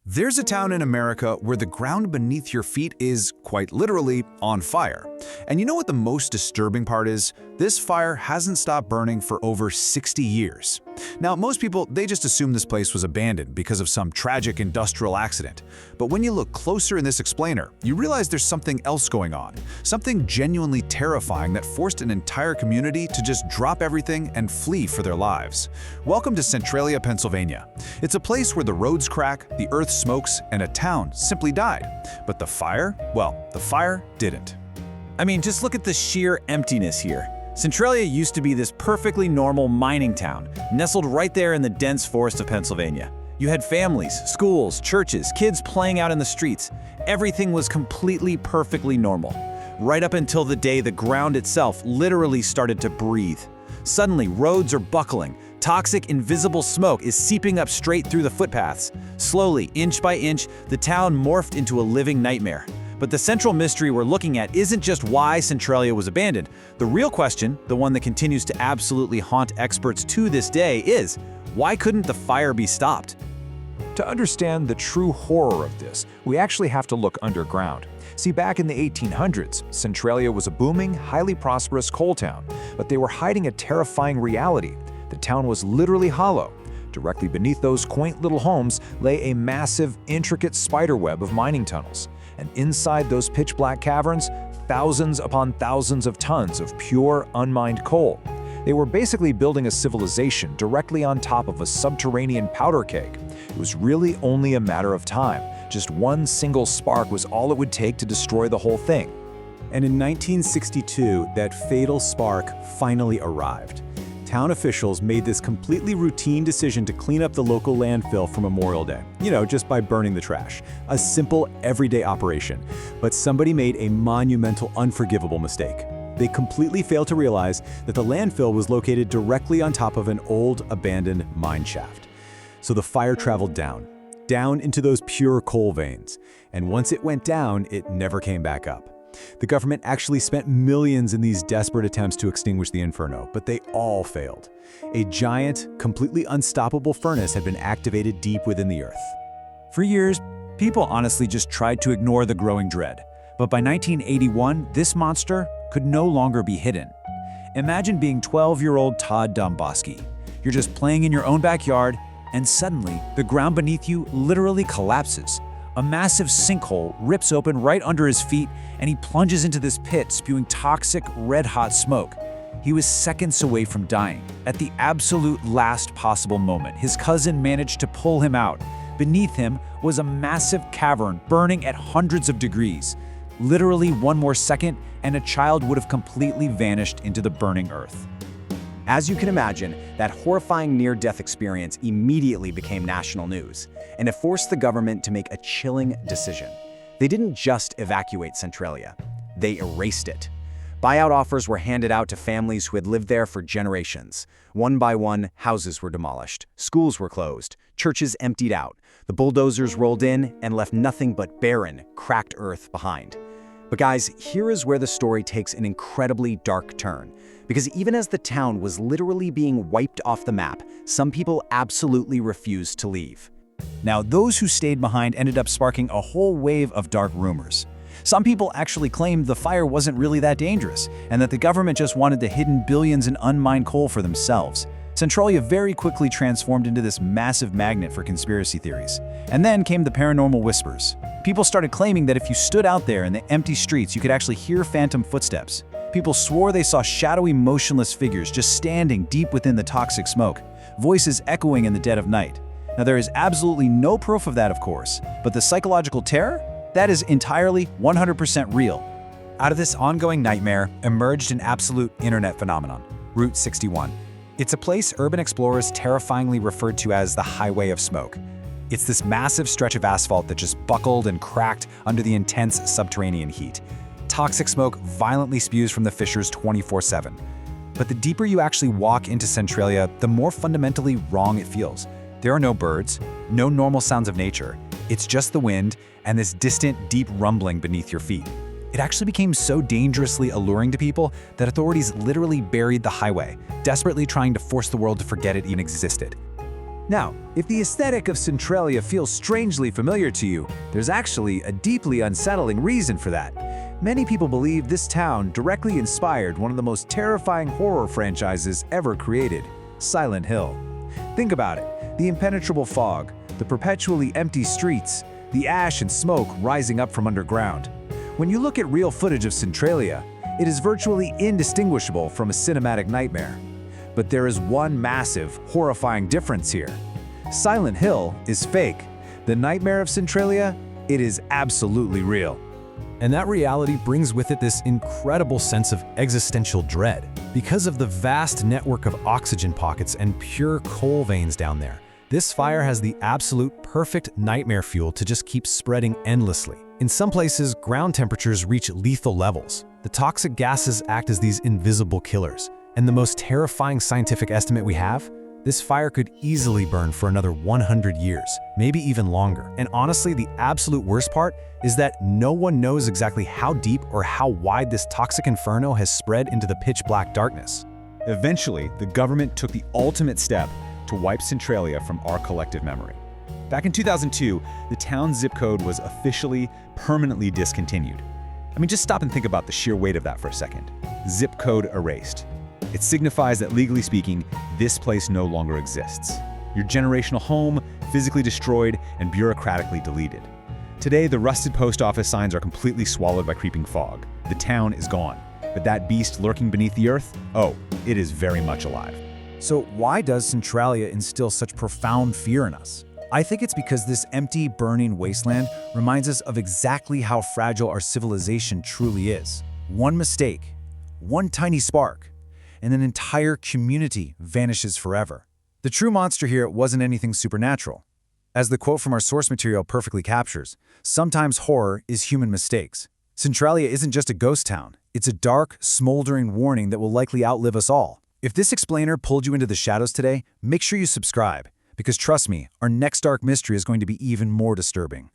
There's a town in America where the ground beneath your feet is, quite literally, on fire. And you know what the most disturbing part is? This fire hasn't stopped burning for over 60 years. Now, most people, they just assume this place was abandoned because of some tragic industrial accident. But when you look closer in this explainer, you realize there's something else going on. Something genuinely terrifying that forced an entire community to just drop everything and flee for their lives. Welcome to Centralia, Pennsylvania. It's a place where the roads crack, the earth smokes, and a town simply died. But the fire? Well, the fire didn't. I mean, just look at the sheer emptiness here. Centralia used to be this perfectly normal mining town, nestled right there in the dense forest of Pennsylvania. You had families, schools, churches, kids playing out in the streets. Everything was completely perfectly normal. Right up until the day the ground itself literally started to breathe. Suddenly, roads are buckling. Toxic, invisible smoke is seeping up straight through the footpaths. Slowly, inch by inch, the town morphed into a living nightmare. But the central mystery we're looking at isn't just why Centralia was abandoned. The real question, the one that continues to absolutely haunt experts to this day, is why couldn't the fire be stopped? To understand the true horror of this, we actually have to look underground. See, back in the 1800s, Centralia was a booming, highly prosperous coal town, but they were hiding a terrifying reality. The town was literally hollow. Directly beneath those quaint little homes lay a massive, intricate spiderweb of mining tunnels. And inside those pitch-black caverns, thousands upon thousands of tons of pure, unmined coal. They were basically building a civilization directly on top of a subterranean powder keg. It was really only a matter of time. Just one single spark was all it would take to destroy the whole thing. And in 1962, that fatal spark finally arrived. Town officials made this completely routine decision to clean up the local landfill for Memorial Day. Just by burning the trash. A simple, everyday operation. But somebody made a monumental, unforgivable mistake. They completely failed to realize that the landfill was located directly on top of an old, abandoned mine shaft. So the fire traveled down into those pure coal veins. And once it went down, it never came back up. The government actually spent millions in these desperate attempts to extinguish the inferno, but they all failed. A giant, completely unstoppable furnace had been activated deep within the earth. For years, people honestly just tried to ignore the growing dread. But by 1981, this monster could no longer be hidden. Imagine being 12-year-old Todd Domboski. You're just playing in your own backyard, and suddenly, the ground beneath you literally collapses. A massive sinkhole rips open right under his feet, and he plunges into this pit, spewing toxic, red-hot smoke. He was seconds away from dying. At the absolute last possible moment, his cousin managed to pull him out. Beneath him was a massive cavern burning at hundreds of degrees. Literally one more second, and a child would have completely vanished into the burning earth. As you can imagine, that horrifying near-death experience immediately became national news, and it forced the government to make a chilling decision. They didn't just evacuate Centralia, they erased it. Buyout offers were handed out to families who had lived there for generations. One by one, houses were demolished, schools were closed, churches emptied out. The bulldozers rolled in and left nothing but barren, cracked earth behind. But guys, here is where the story takes an incredibly dark turn. Because even as the town was literally being wiped off the map, some people absolutely refused to leave. Now, those who stayed behind ended up sparking a whole wave of dark rumors. Some people actually claimed the fire wasn't really that dangerous, and that the government just wanted the hidden billions in unmined coal for themselves. Centralia very quickly transformed into this massive magnet for conspiracy theories. And then came the paranormal whispers. People started claiming that if you stood out there in the empty streets, you could actually hear phantom footsteps. People swore they saw shadowy, motionless figures just standing deep within the toxic smoke, voices echoing in the dead of night. Now, there is absolutely no proof of that, of course, but the psychological terror? That is entirely 100% real. Out of this ongoing nightmare emerged an absolute internet phenomenon, Route 61. It's a place urban explorers terrifyingly referred to as the Highway of Smoke. It's this massive stretch of asphalt that just buckled and cracked under the intense subterranean heat. Toxic smoke violently spews from the fissures 24/7. But the deeper you actually walk into Centralia, the more fundamentally wrong it feels. There are no birds, no normal sounds of nature. It's just the wind and this distant, deep rumbling beneath your feet. It actually became so dangerously alluring to people that authorities literally buried the highway, desperately trying to force the world to forget it even existed. Now, if the aesthetic of Centralia feels strangely familiar to you, there's actually a deeply unsettling reason for that. Many people believe this town directly inspired one of the most terrifying horror franchises ever created, Silent Hill. Think about it, the impenetrable fog, the perpetually empty streets, the ash and smoke rising up from underground. When you look at real footage of Centralia, it is virtually indistinguishable from a cinematic nightmare. But there is one massive, horrifying difference here. Silent Hill is fake. The nightmare of Centralia, it is absolutely real. And that reality brings with it this incredible sense of existential dread. Because of the vast network of oxygen pockets and pure coal veins down there, this fire has the absolute perfect nightmare fuel to just keep spreading endlessly. In some places, ground temperatures reach lethal levels. The toxic gases act as these invisible killers. And the most terrifying scientific estimate we have? This fire could easily burn for another 100 years, maybe even longer. And honestly, the absolute worst part is that no one knows exactly how deep or how wide this toxic inferno has spread into the pitch-black darkness. Eventually, the government took the ultimate step to wipe Centralia from our collective memory. Back in 2002, the town's zip code was officially, permanently discontinued. I mean, just stop and think about the sheer weight of that for a second. Zip code erased. It signifies that, legally speaking, this place no longer exists. Your generational home, physically destroyed and bureaucratically deleted. Today, the rusted post office signs are completely swallowed by creeping fog. The town is gone. But that beast lurking beneath the earth, oh, it is very much alive. So why does Centralia instill such profound fear in us? I think it's because this empty, burning wasteland reminds us of exactly how fragile our civilization truly is. One mistake, one tiny spark, and an entire community vanishes forever. The true monster here wasn't anything supernatural. As the quote from our source material perfectly captures, sometimes horror is human mistakes. Centralia isn't just a ghost town. It's a dark, smoldering warning that will likely outlive us all. If this explainer pulled you into the shadows today, make sure you subscribe, because trust me, our next dark mystery is going to be even more disturbing.